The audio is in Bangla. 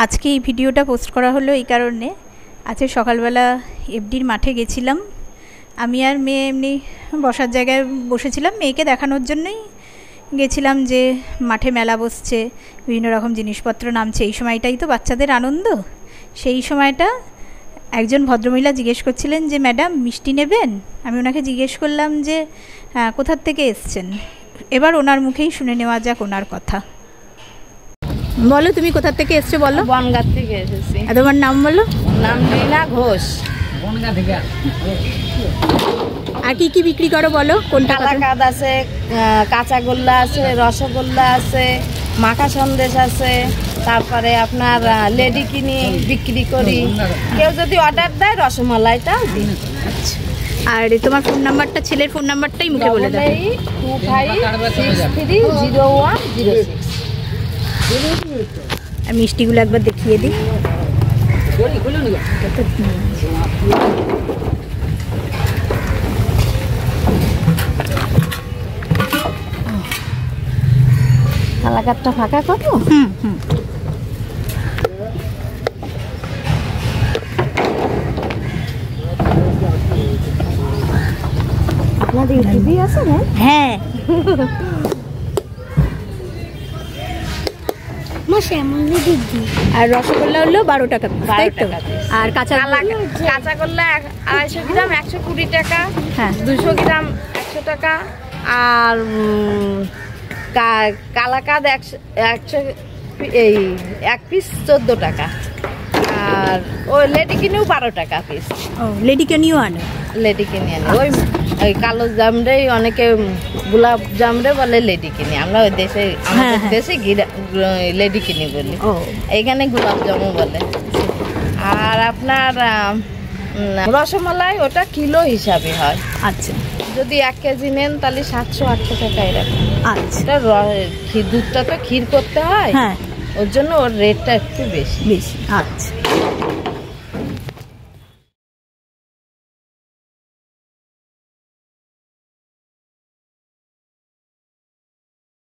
আজকে এই ভিডিওটা পোস্ট করা হলো এই কারণে, আজকে সকালবেলা এফডির মাঠে গেছিলাম। আমি আর মেয়ে এমনি বসার জায়গায় বসেছিলাম, মেয়েকে দেখানোর জন্যই গেছিলাম যে মাঠে মেলা বসছে, বিভিন্ন রকম জিনিসপত্র নামছে। এই সময়টাই তো বাচ্চাদের আনন্দ। সেই সময়টা একজন ভদ্রমহিলা জিজ্ঞেস করছিলেন যে ম্যাডাম মিষ্টি নেবেন। আমি ওনাকে জিজ্ঞেস করলাম যে কোথার থেকে এসছেন। এবার ওনার মুখেই শুনে নেওয়া যাক ওনার কথা। বলো তুমি কোথা থেকে এসছো বলো। বনগাঁ থেকে এসেছি। আর তোমার নাম বলো। নাম লীনা ঘোষ। বনগাঁ থেকে। আর কি কি বিক্রি করো বলো। কোনটা? কালাকাঁদ আছে, কাঁচাগোল্লা আছে, রসগোল্লা আছে, মাখা সন্দেশ আছে, তারপরে আপনার লেডি কিনি বিক্রি করি। কেউ যদি অর্ডার দেয় রসমালাইটা দিই। আর তোমার ফোন নাম্বারটা, ছেলের ফোন নাম্বারটাই মুখে বলে দাও। 25630106। মিষ্টিগুলো একবার দেখিয়ে দিই। কালাকাঁদটা ফাঁকা করো। আপনাদের টিভি আছে না? হ্যাঁ। আর রসগোল্লা হলো 12 টাকা, তাই তো? আর কাঁচাগোল্লা 250 গ্রাম 120 টাকা। হ্যাঁ। 200 গ্রাম 100 টাকা। আর কালাকাঁদ 100 এই 1 পিস 14 টাকা। আর ওই লেডি কিনেও 12 টাকা পিস। ও লেডি কিনিও আনো। লেডি কিনে আনি। ওই কালো জামরে অনেকে গোলাপ জামরে বলে লেডি কিনি। আমরা ওই দেশে, আমাদের দেশে লেডি কিনি বলি। এইখানে গোলাপ জামু বলে। আর আপনার রসমালাই ওটা কিলো হিসাবে হয়। আচ্ছা। যদি 1 কেজি নেন তাহলে 700-800 টাকা এরকম। আচ্ছা। দুধটা তো ক্ষীর করতে হয়, হ্যাঁ, ওর জন্য ওর রেটটা একটু বেশি। আচ্ছা।